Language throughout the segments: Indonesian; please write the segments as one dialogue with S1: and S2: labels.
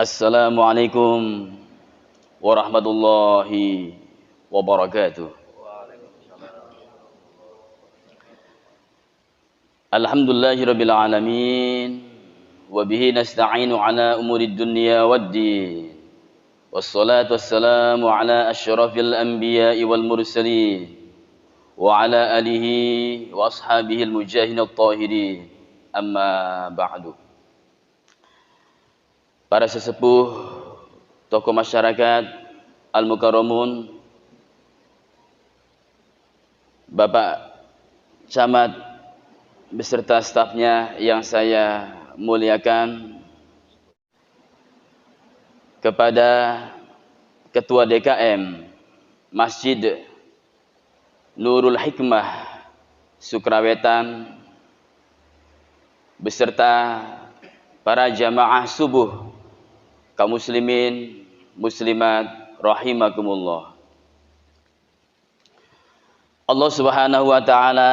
S1: Assalamualaikum warahmatullahi wabarakatuh. Alhamdulillahirabbil alamin wa bihi nasta'inu ala umurid dunya waddin. Wassalatu wassalamu ala asyrafil anbiya'i wal mursalin wa ala alihi wa ashabihi al-mujahidin at-tahirin. Amma ba'du. Para sesepuh, tokoh masyarakat, al-mukarramun, Bapak Camat beserta stafnya yang saya muliakan, kepada Ketua DKM Masjid Nurul Hikmah Sukrawetan beserta para jamaah subuh kaum muslimin muslimat rahimakumullah. Allah Subhanahu wa taala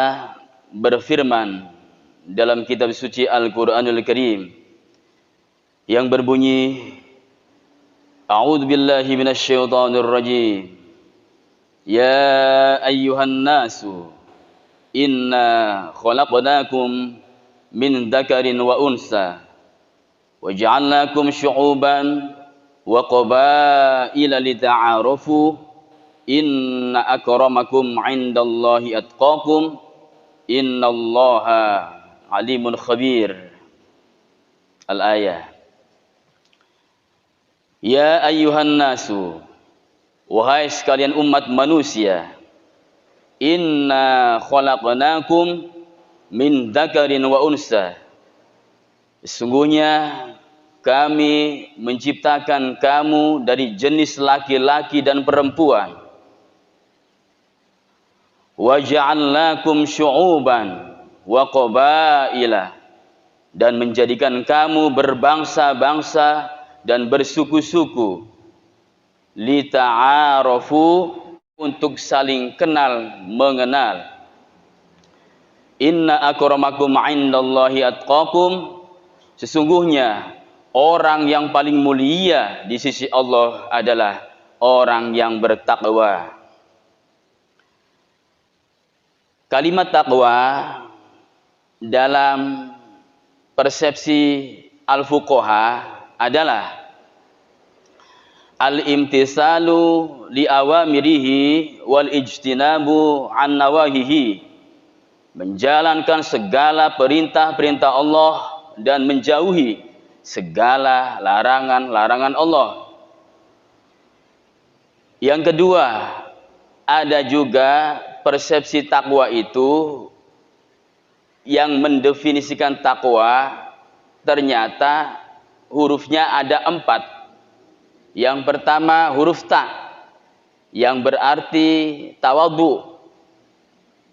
S1: berfirman dalam kitab suci Al-Qur'anul Karim yang berbunyi, A'udzu billahi minasyaitonir rajim. Ya ayyuhan nasu inna khalaqnakum min dzakarin wa unsa waja'alnakum syu'uban wa qabaila lita'arafu inna akramakum 'indallahi atqakum innallaha alimun khabir. Al-ayah. Ya ayyuhan nasu, wahai sekalian umat manusia, inna khalaqnakum min dzakarin wa unsa. Sesungguhnya kami menciptakan kamu dari jenis laki-laki dan perempuan. Wa ja'alnakum syu'uban wa qabaila, dan menjadikan kamu berbangsa-bangsa dan bersuku-suku. Lita'arafu, untuk saling kenal mengenal. Inna akramakum 'indallahi atqakum, sesungguhnya orang yang paling mulia di sisi Allah adalah orang yang bertakwa. Kalimat takwa dalam persepsi al-fuqaha adalah al-imtisalu li awamirihi wal ijtinabu an nawahihi, menjalankan segala perintah-perintah Allah dan menjauhi segala larangan-larangan Allah. Yang kedua, ada juga persepsi takwa itu yang mendefinisikan takwa ternyata hurufnya ada 4. Yang pertama huruf ta, yang berarti tawadhu.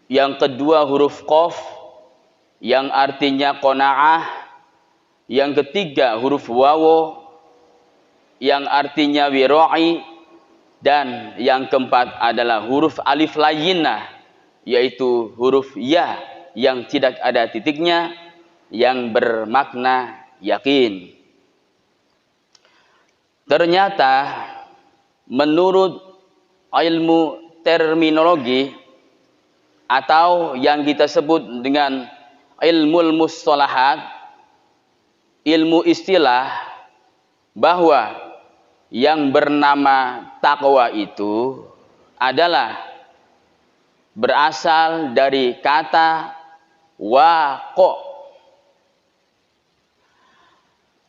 S1: Yang kedua huruf qaf, yang artinya qanaah. Yang ketiga huruf wawu, yang artinya wira'i. Dan yang keempat adalah huruf alif layyinah, yaitu huruf ya yang tidak ada titiknya, yang bermakna yakin. Ternyata menurut ilmu terminologi atau yang kita sebut dengan ilmu mustalahat, ilmu istilah, bahwa yang bernama takwa itu adalah berasal dari kata waqa.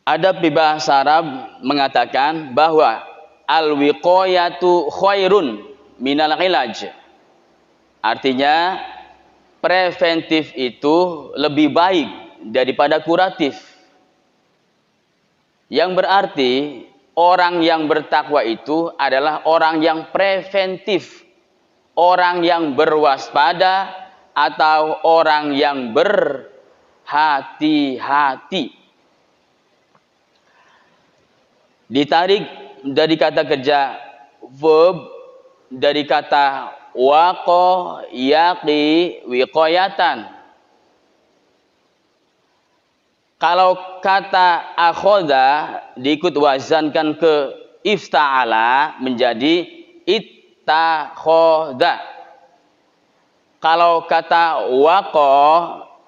S1: Ada bahasa Arab mengatakan bahwa al-wiqayatu khairun minal ilaj. Artinya preventif itu lebih baik daripada kuratif. Yang berarti orang yang bertakwa itu adalah orang yang preventif, orang yang berwaspada, atau orang yang berhati-hati. Ditarik dari kata kerja verb, dari kata waqa yaqi wiqayatan. Kalau kata akhoda diikut wazankan ke ifta'ala menjadi ittakhoda. Kalau kata waqo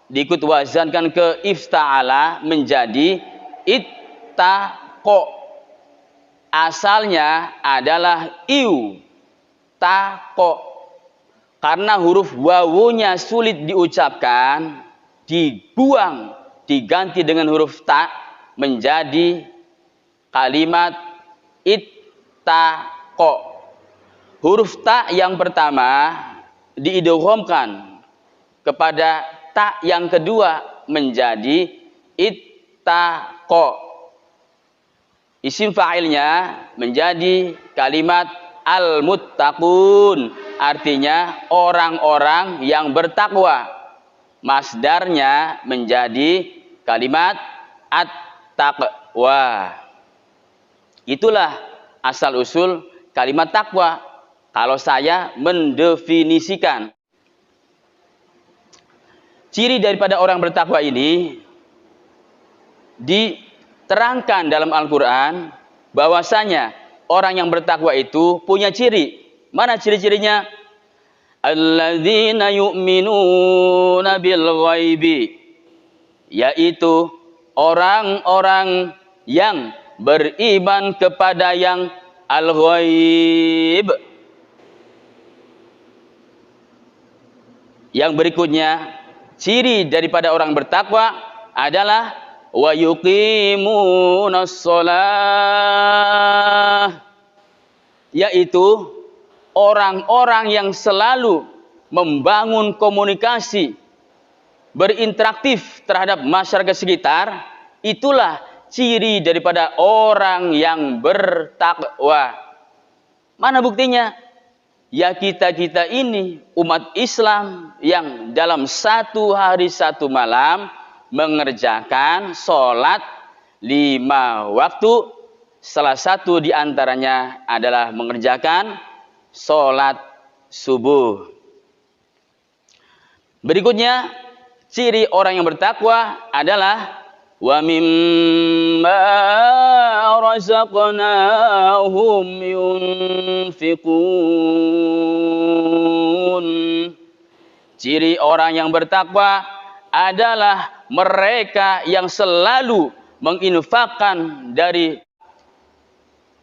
S1: diikut wazankan ke ifta'ala menjadi ittaqo. Asalnya adalah iu tako. Karena huruf wawunya sulit diucapkan, dibuang, diganti dengan huruf ta menjadi kalimat ittaqo. Huruf ta yang pertama diidghamkan kepada ta yang kedua menjadi ittaqo. Isim fa'ilnya menjadi kalimat al-muttaqun, artinya orang-orang yang bertakwa. Masdarnya menjadi kalimat at-taqwa. Itulah asal usul kalimat takwa. Kalau saya mendefinisikan ciri daripada orang bertakwa ini diterangkan dalam Al-Quran bahwasanya orang yang bertakwa itu punya ciri. Mana ciri-cirinya? Alladzina yu'minuna bil ghaibi, yaitu orang-orang yang beriman kepada yang al-ghaib. Yang berikutnya, ciri daripada orang bertakwa adalah wa yuqimunas shalah, yaitu orang-orang yang selalu membangun komunikasi, berinteraktif terhadap masyarakat sekitar. Itulah ciri daripada orang yang bertakwa. Mana buktinya? Ya kita-kita ini umat Islam yang dalam satu hari satu malam mengerjakan sholat 5 waktu. Salah satu di antaranya adalah mengerjakan sholat subuh. Berikutnya, ciri orang yang bertakwa adalah wa mimma razaqnahum yunfiqun. Ciri orang yang bertakwa adalah mereka yang selalu menginfakkan dari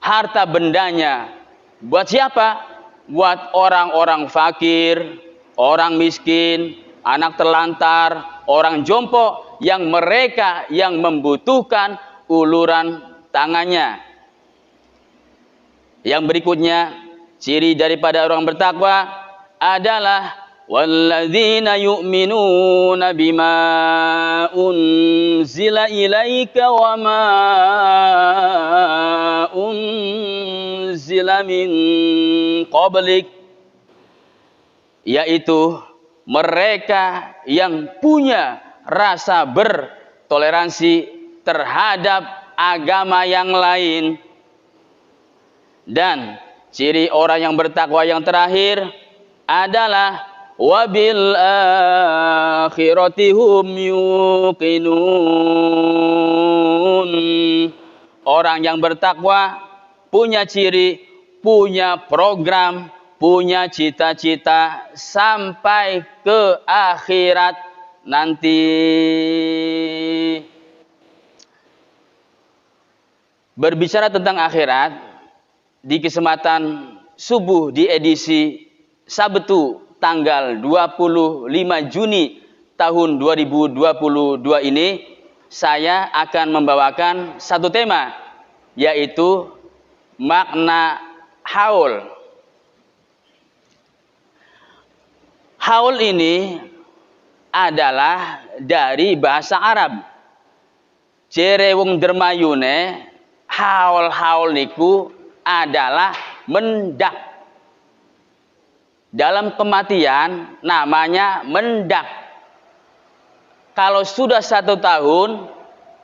S1: harta bendanya. Buat siapa? Buat orang-orang fakir, orang miskin, anak terlantar, orang jompo, yang mereka yang membutuhkan uluran tangannya. Yang berikutnya, ciri daripada orang bertakwa adalah walladzina yu'minuna bima unzila ilaika wa ma unzila min qablik, yaitu mereka yang punya rasa bertoleransi terhadap agama yang lain. Dan ciri orang yang bertakwa yang terakhir adalah wabil akhirati hum yuqinun. Orang yang bertakwa punya ciri, punya program, punya cita-cita sampai ke akhirat nanti. Berbicara tentang akhirat di kesempatan subuh di edisi Sabtu tanggal 25 Juni tahun 2022 ini, saya akan membawakan satu tema, yaitu makna haul. Haul ini adalah dari bahasa Arab. Cerewung dermayune, haul-haul niku adalah mendak. Dalam kematian namanya mendak. Kalau sudah 1 tahun,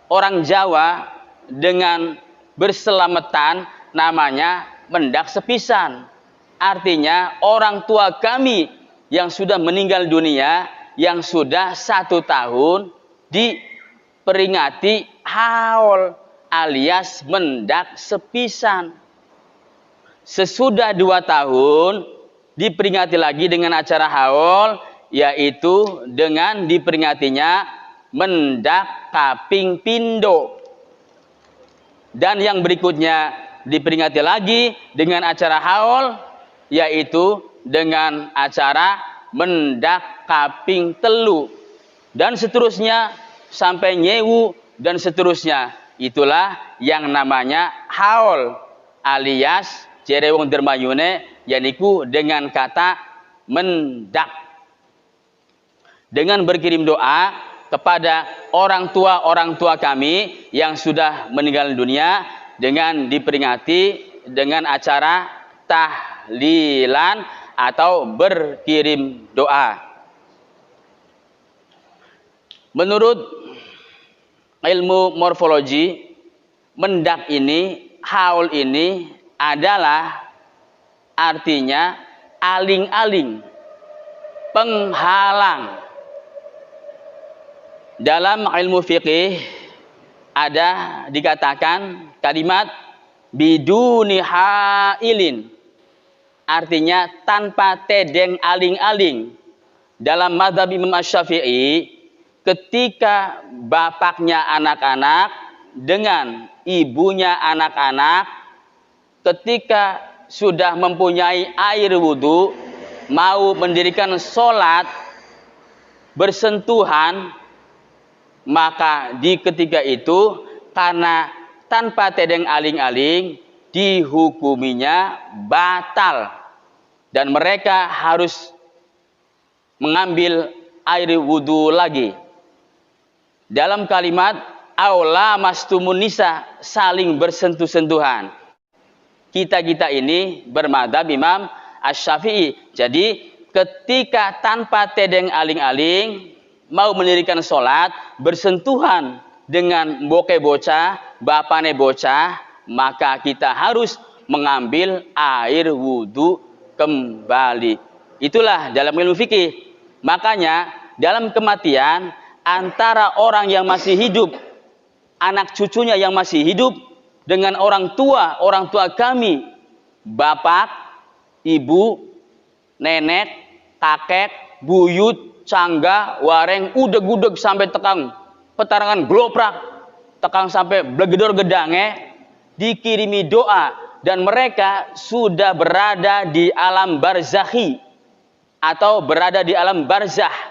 S1: orang Jawa dengan berselamatan namanya mendak sepisan. Artinya orang tua kami yang sudah meninggal dunia, yang sudah 1 tahun di peringati haul alias mendak sepisan. Sesudah 2 tahun diperingati lagi dengan acara haul, yaitu dengan diperingatinya mendak kaping pindo. Dan yang berikutnya diperingati lagi dengan acara haul, yaitu dengan acara mendak kaping telu. Dan seterusnya sampai nyewu dan seterusnya. Itulah yang namanya haul alias cerewong dermayune, yaitu dengan kata mendak. Dengan berkirim doa kepada orang tua kami yang sudah meninggal dunia dengan diperingati dengan acara tahlilan atau berkirim doa. Menurut ilmu morfologi, mendak ini, haul ini adalah artinya aling-aling, penghalang. Dalam ilmu fikih ada dikatakan kalimat biduni hailin, artinya tanpa tedeng aling-aling. Dalam mazhab Imam Asy-Syafi'i, ketika bapaknya anak-anak dengan ibunya anak-anak, ketika sudah mempunyai air wudhu, mau mendirikan sholat bersentuhan, maka di ketika itu karena tanpa tedeng aling-aling dihukuminya batal dan mereka harus mengambil air wudhu lagi. Dalam kalimat aula mastumun nisa, saling bersentuh-sentuhan. Kita ini bermadzhab Imam Asy-Syafi'i. Jadi ketika tanpa tedeng aling-aling mau mendirikan sholat bersentuhan dengan boke bocah, bapane bocah, maka kita harus mengambil air wudhu kembali. Itulah dalam ilmu fikih. Makanya dalam kematian antara orang yang masih hidup, anak cucunya yang masih hidup, dengan orang tua kami, bapak, ibu, nenek, kakek, buyut, cangga, wareng, udeg-udeg sampai tekang petarangan gloprak, tekang sampai blegedor gedange, dikirimi doa dan mereka sudah berada di alam barzakhi atau berada di alam barzah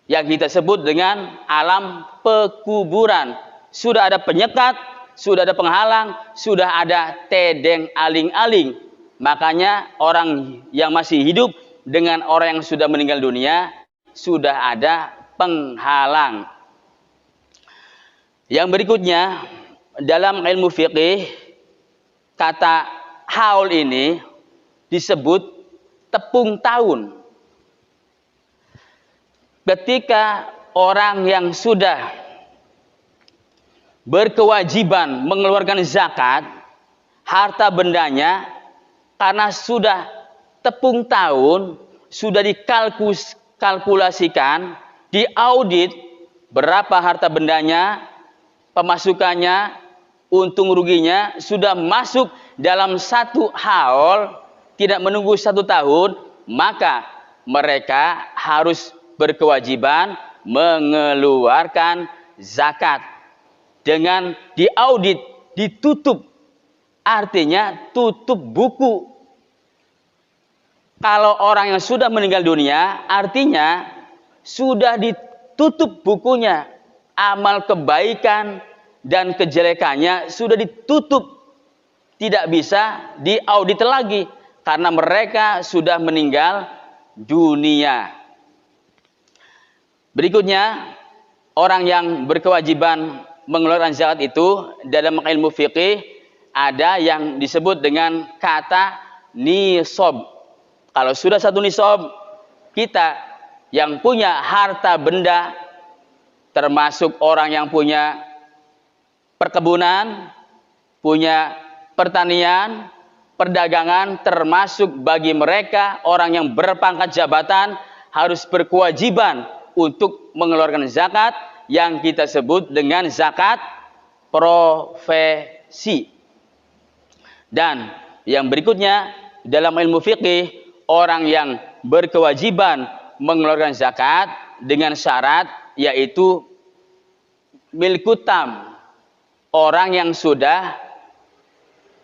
S1: yang kita sebut dengan alam pekuburan. Sudah ada penyekat, sudah ada penghalang, sudah ada tedeng aling-aling. Makanya orang yang masih hidup dengan orang yang sudah meninggal dunia sudah ada penghalang. Yang berikutnya dalam ilmu fikih, kata haul ini disebut tepung tahun. Ketika orang yang sudah berkewajiban mengeluarkan zakat, harta bendanya karena sudah tepung tahun, sudah dikalkulasikan, diaudit berapa harta bendanya, pemasukannya, untung ruginya, sudah masuk dalam satu haul, tidak menunggu 1 tahun, maka mereka harus berkewajiban mengeluarkan zakat. Dengan diaudit, ditutup, artinya tutup buku. Kalau orang yang sudah meninggal dunia, artinya sudah ditutup bukunya. Amal kebaikan dan kejelekannya sudah ditutup. Tidak bisa diaudit lagi, karena mereka sudah meninggal dunia. Berikutnya, orang yang berkewajiban mengeluarkan zakat itu dalam ilmu fikih ada yang disebut dengan kata nisab. Kalau sudah 1 nisab, kita yang punya harta benda, termasuk orang yang punya perkebunan, punya pertanian, perdagangan, termasuk bagi mereka orang yang berpangkat jabatan harus berkewajiban untuk mengeluarkan zakat yang kita sebut dengan zakat profesi. Dan yang berikutnya dalam ilmu fikih, orang yang berkewajiban mengeluarkan zakat dengan syarat yaitu milkutam, orang yang sudah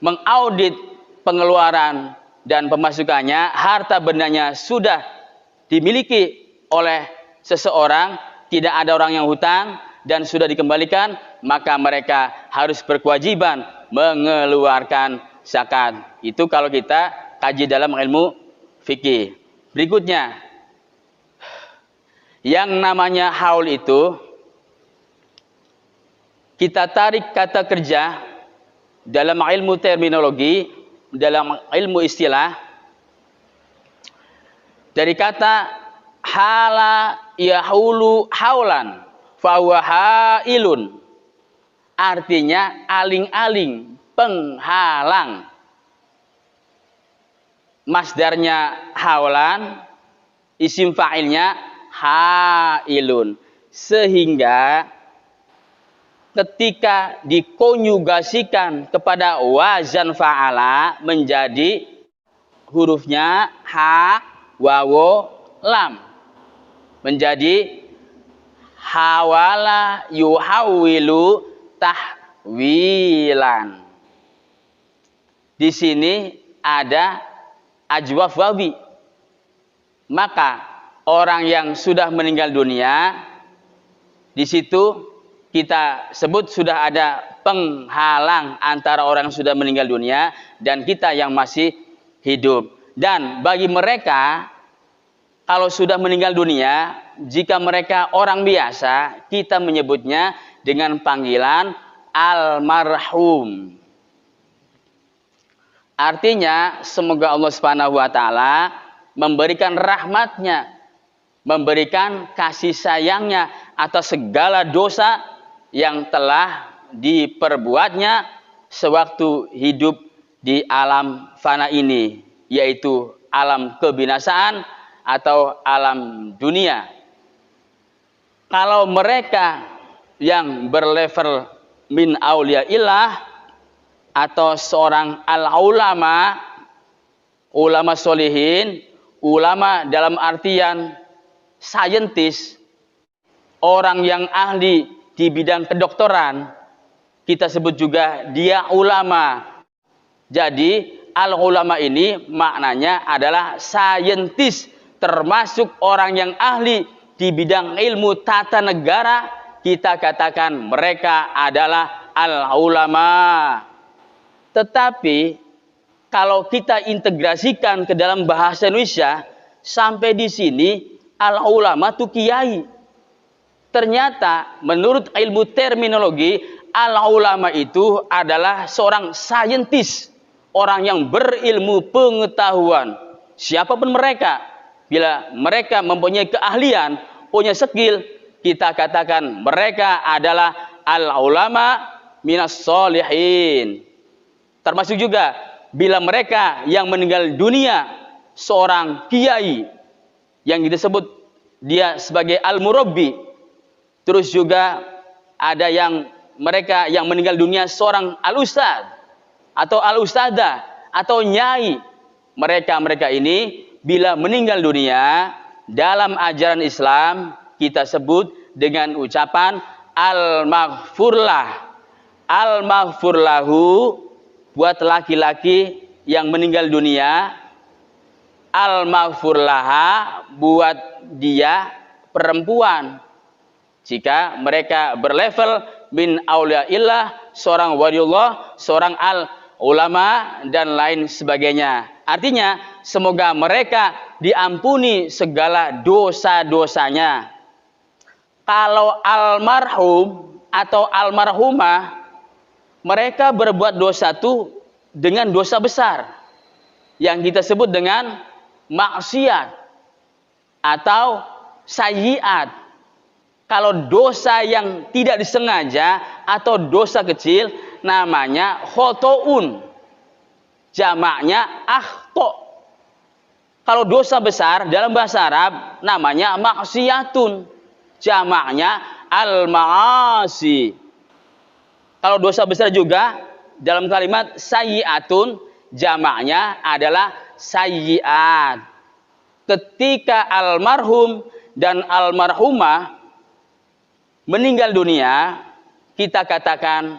S1: mengaudit pengeluaran dan pemasukannya, harta bendanya sudah dimiliki oleh seseorang, tidak ada orang yang hutang dan sudah dikembalikan, maka mereka harus berkewajiban mengeluarkan zakat. Itu kalau kita kaji dalam ilmu fikih. Berikutnya, yang namanya haul itu kita tarik kata kerja dalam ilmu terminologi, dalam ilmu istilah, dari kata hala yahulu haulan fahuwa hailun, artinya aling-aling, penghalang. Masdarnya haulan, isim fa'ilnya hailun. Sehingga ketika dikonjugasikan kepada wazan fa'ala menjadi hurufnya ha, wawo, lam, menjadi hawala yuhawilu tahwilan. Di sini ada ajwaf wawi. Maka orang yang sudah meninggal dunia, di situ kita sebut sudah ada penghalang antara orang yang sudah meninggal dunia dan kita yang masih hidup. Dan bagi mereka, kalau sudah meninggal dunia, jika mereka orang biasa, kita menyebutnya dengan panggilan almarhum. Artinya, semoga Allah Subhanahu wa Ta'ala memberikan rahmatnya, memberikan kasih sayangnya atas segala dosa yang telah diperbuatnya sewaktu hidup di alam fana ini, yaitu alam kebinasaan atau alam dunia. Kalau mereka yang berlevel min auliyaillah atau seorang al-ulama, ulama solihin, ulama dalam artian saintis, orang yang ahli di bidang kedokteran, kita sebut juga dia ulama. Jadi al-ulama ini maknanya adalah saintis, termasuk orang yang ahli di bidang ilmu tata negara, kita katakan mereka adalah al-ulama. Tetapi kalau kita integrasikan ke dalam bahasa Indonesia, sampai di sini al-ulama itu kiai. Ternyata menurut ilmu terminologi, al-ulama itu adalah seorang saintis, orang yang berilmu pengetahuan. Siapapun mereka, bila mereka mempunyai keahlian, punya skill, kita katakan mereka adalah al-ulama minas solihin. Termasuk juga bila mereka yang meninggal dunia seorang kiai yang kita sebut dia sebagai al-murabbi. Terus juga ada yang mereka yang meninggal dunia seorang al-ustad atau al-ustada atau nyai. Mereka ini bila meninggal dunia dalam ajaran Islam kita sebut dengan ucapan al-maghfurlah. Al-maghfurlahu buat laki-laki yang meninggal dunia, al-maghfurlaha buat dia perempuan. Jika mereka berlevel min auliyaillah, seorang waliullah, seorang al-ulama dan lain sebagainya. Artinya semoga mereka diampuni segala dosa-dosanya. Kalau almarhum atau almarhumah, mereka berbuat dosa itu dengan dosa besar yang kita sebut dengan maksiat atau sayyiat. Kalau dosa yang tidak disengaja atau dosa kecil namanya khotoun, jamaknya akhto. Kalau dosa besar dalam bahasa Arab namanya maksiatun, jamaknya al-ma'asi. Kalau dosa besar juga dalam kalimat sayyi'atun jamaknya adalah sayyi'at. Ketika almarhum dan almarhumah meninggal dunia, kita katakan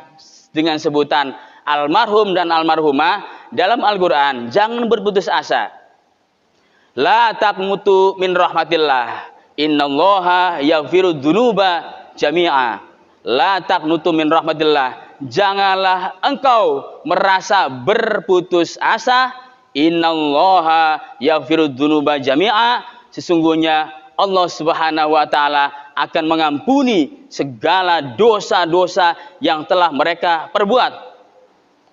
S1: dengan sebutan almarhum dan almarhumah dalam Al-Quran, jangan berputus asa. La taqnutu min rahmatillah. Innallaha yaghfiru dzunuba jami'a. La taqnutu min rahmatillah. Janganlah engkau merasa berputus asa. Innallaha yaghfiru dzunuba jami'a. Sesungguhnya Allah Subhanahu wa taala akan mengampuni segala dosa-dosa yang telah mereka perbuat.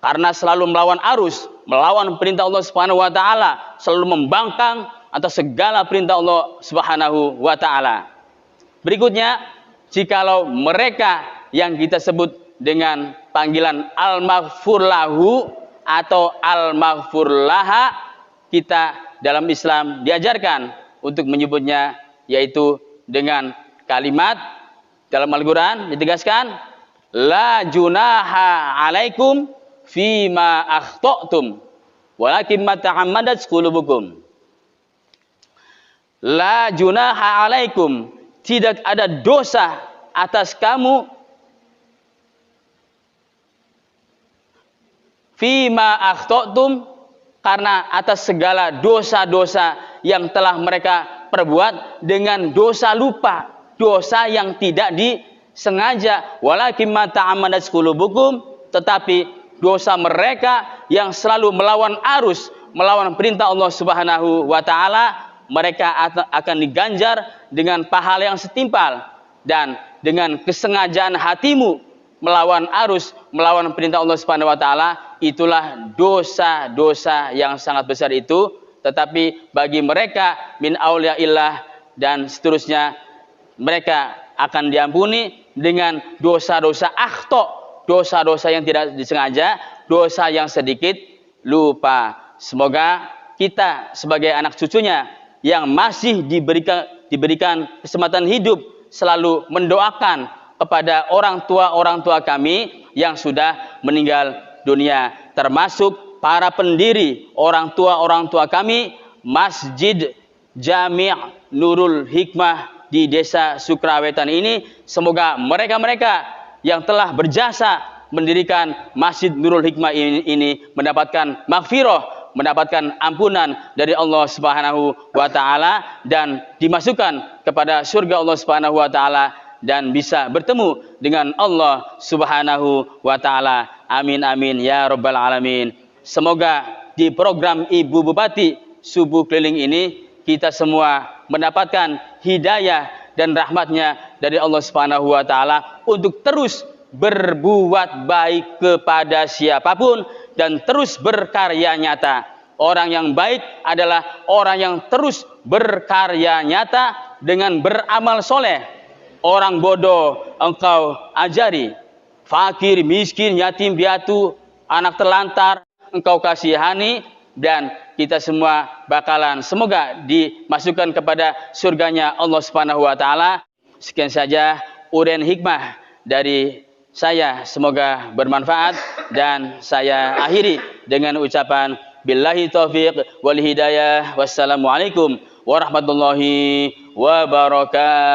S1: Karena selalu melawan arus, melawan perintah Allah Subhanahu wa taala, selalu membangkang atas segala perintah Allah Subhanahu wa taala. Berikutnya, jikalau mereka yang kita sebut dengan panggilan al-maghfur lahu atau al-maghfur laha, kita dalam Islam diajarkan untuk menyebutnya yaitu dengan kalimat dalam Al-Quran ditegaskan la junaha alaikum fima akhto'tum walakin ma ta'ammadat qulubukum. La junaha alaikum, tidak ada dosa atas kamu fima akhto'tum, karena atas segala dosa-dosa yang telah mereka perbuat dengan dosa lupa, dosa yang tidak disengaja. Walakin ma ta'ammadat qulubukum, tetapi dosa mereka yang selalu melawan arus, melawan perintah Allah Subhanahu wa taala, mereka akan diganjar dengan pahala yang setimpal. Dan dengan kesengajaan hatimu melawan arus, melawan perintah Allah Subhanahu wa taala, itulah dosa-dosa yang sangat besar itu. Tetapi bagi mereka min auliyaillah dan seterusnya, mereka akan diampuni dengan dosa-dosa akhto, dosa-dosa yang tidak disengaja, dosa yang sedikit lupa. Semoga kita sebagai anak cucunya yang masih diberikan kesempatan hidup selalu mendoakan kepada orang tua kami yang sudah meninggal dunia, termasuk para pendiri orang tua kami Masjid Jami' Nurul Hikmah di Desa Sukrawetan ini. Semoga mereka-mereka yang telah berjasa mendirikan Masjid Nurul Hikmah ini mendapatkan maghfirah, mendapatkan ampunan dari Allah Subhanahu wa taala dan dimasukkan kepada surga Allah Subhanahu wa taala dan bisa bertemu dengan Allah Subhanahu wa taala. Amin amin ya rabbal alamin. Semoga di program Ibu Bupati Subuh Keliling ini kita semua mendapatkan hidayah dan rahmatnya dari Allah Subhanahu wa taala untuk terus berbuat baik kepada siapapun dan terus berkarya nyata. Orang yang baik adalah orang yang terus berkarya nyata dengan beramal soleh. Orang bodoh engkau ajari, fakir, miskin, yatim piatu, anak terlantar engkau kasihani, dan kita semua bakalan semoga dimasukkan kepada surganya Allah Subhanahu wa taala. Sekian saja uraian hikmah dari saya, semoga bermanfaat, dan saya akhiri dengan ucapan billahi taufiq wal hidayah. Wassalamualaikum warahmatullahi wabarakatuh.